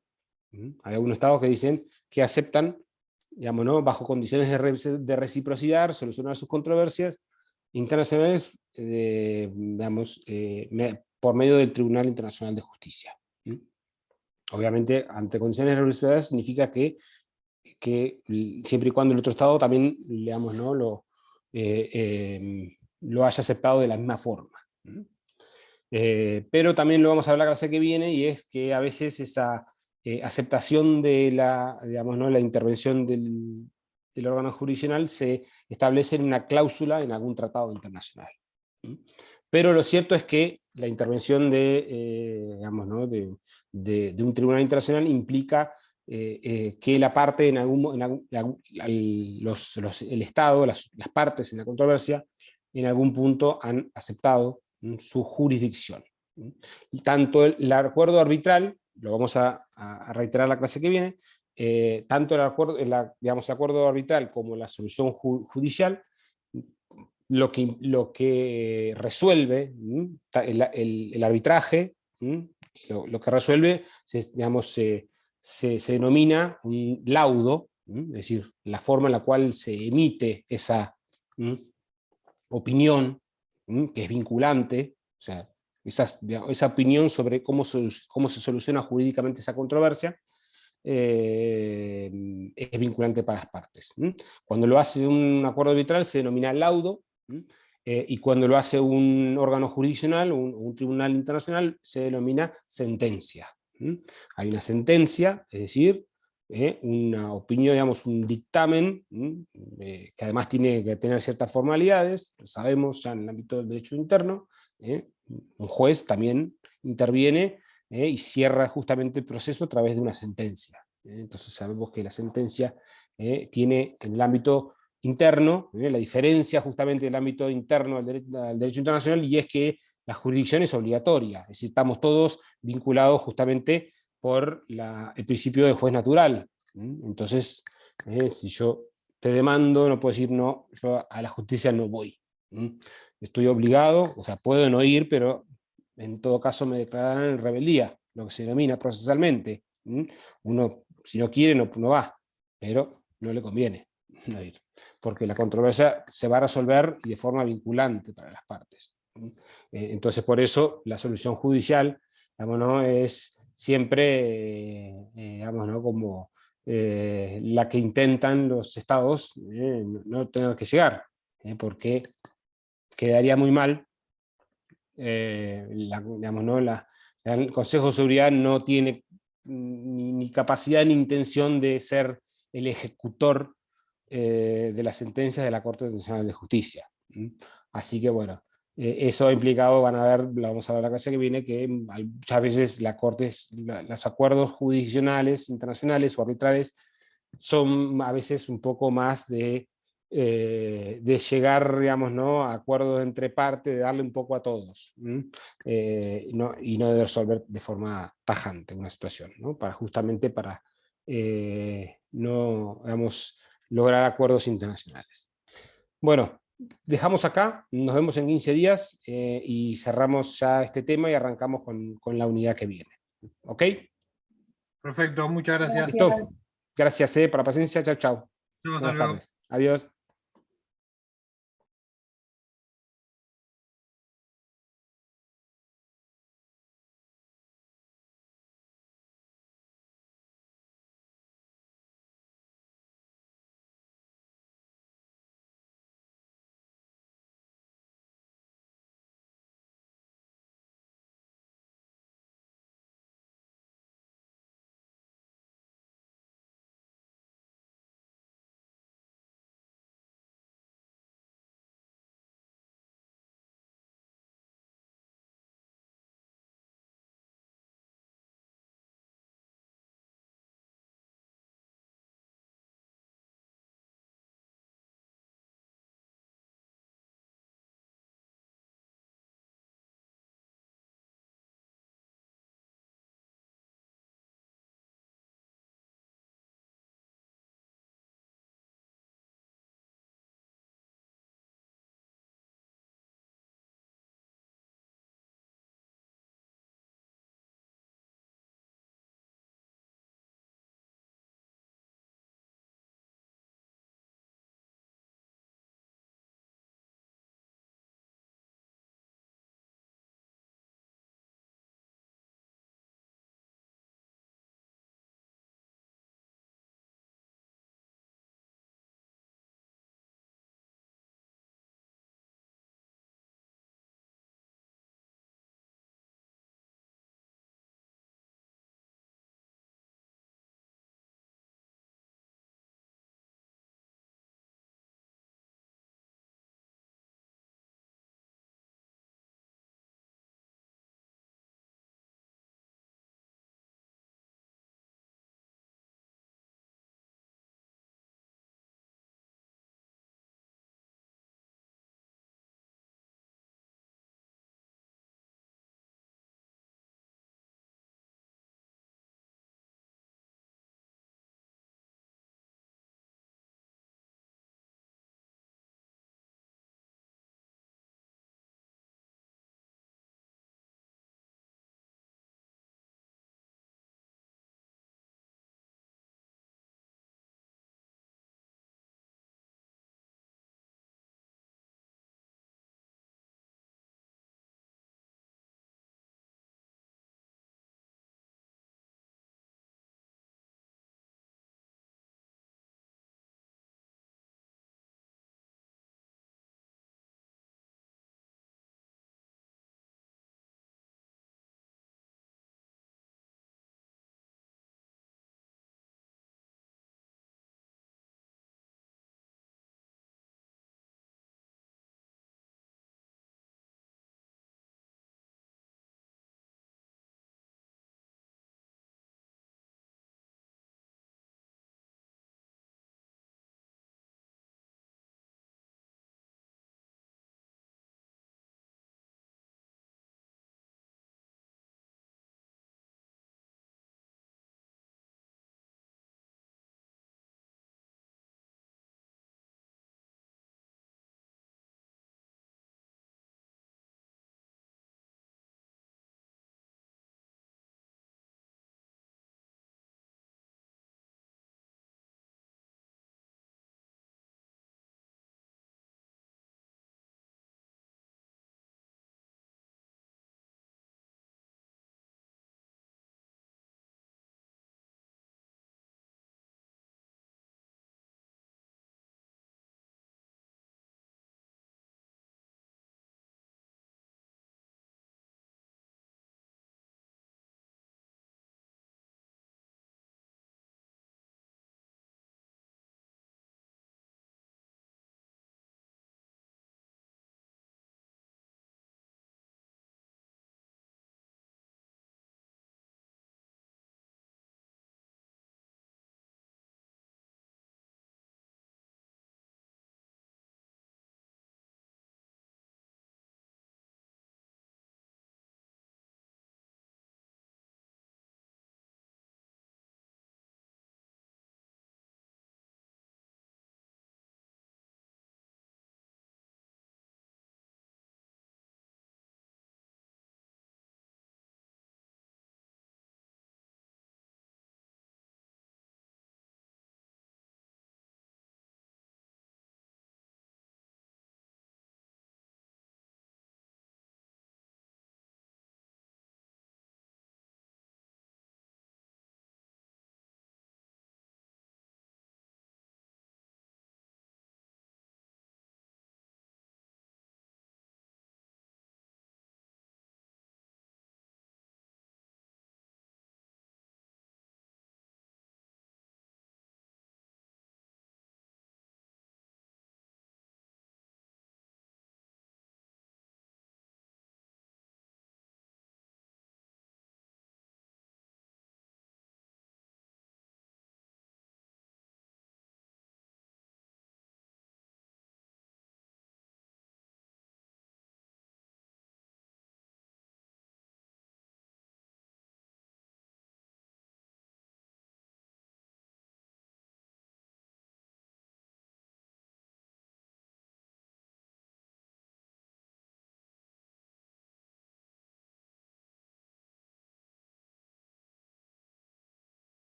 Hay algunos Estados que dicen que aceptan, bajo condiciones de reciprocidad, solucionar sus controversias internacionales, por medio del Tribunal Internacional de Justicia. Obviamente, ante condiciones de reciprocidad significa que siempre y cuando el otro Estado también, lo haya aceptado de la misma forma. Pero también lo vamos a ver la clase que viene, y es que a veces esa aceptación de la intervención del órgano jurisdiccional se establece en una cláusula en algún tratado internacional. Pero lo cierto es que la intervención de un tribunal internacional implica que la parte, el Estado, las partes en la controversia, en algún punto han aceptado su jurisdicción. Tanto el acuerdo arbitral, lo vamos a reiterar la clase que viene, tanto el acuerdo arbitral como la solución judicial, lo que resuelve el arbitraje, lo que resuelve, se denomina un laudo, es decir, la forma en la cual se emite opinión, que es vinculante, o sea, esa opinión sobre cómo se soluciona jurídicamente esa controversia, es vinculante para las partes. Cuando lo hace un acuerdo arbitral se denomina laudo, y cuando lo hace un órgano jurisdiccional, un tribunal internacional, se denomina sentencia. Hay una sentencia, es decir, una opinión, digamos, un dictamen, que además tiene que tener ciertas formalidades, lo sabemos ya en el ámbito del derecho interno. Un juez también interviene y cierra justamente el proceso a través de una sentencia. Entonces sabemos que la sentencia tiene en el ámbito interno, la diferencia justamente del ámbito interno al derecho internacional, y es que la jurisdicción es obligatoria, es decir, estamos todos vinculados justamente por el principio de juez natural. Entonces, si yo te demando, no puedo decir no, yo a la justicia no voy. Estoy obligado, o sea, puedo no ir, pero en todo caso me declararán en rebeldía, lo que se denomina procesalmente. Uno, si no quiere, no va, pero no le conviene no ir, porque la controversia se va a resolver y de forma vinculante para las partes. Entonces, por eso, la solución judicial, digamos, ¿no?, es siempre digamos, ¿no?, como la que intentan los estados no tener que llegar, porque quedaría muy mal. Digamos, ¿no?, el Consejo de Seguridad no tiene ni capacidad ni intención de ser el ejecutor de las sentencias de la Corte Internacional de Justicia. Así que bueno, eso ha implicado, van a ver, lo vamos a ver la clase que viene, que muchas veces los acuerdos jurisdiccionales, internacionales o arbitrales son a veces un poco más de llegar, digamos, ¿no?, a acuerdos entre partes, de darle un poco a todos, y no de resolver de forma tajante una situación, ¿no?, justamente para no, digamos, lograr acuerdos internacionales. Bueno, dejamos acá, nos vemos en 15 días y cerramos ya este tema y arrancamos con la unidad que viene. ¿Ok? Perfecto, muchas gracias. ¿Listo? Gracias por la paciencia, chao, chao. Hasta Buenas luego. tardes. Adiós.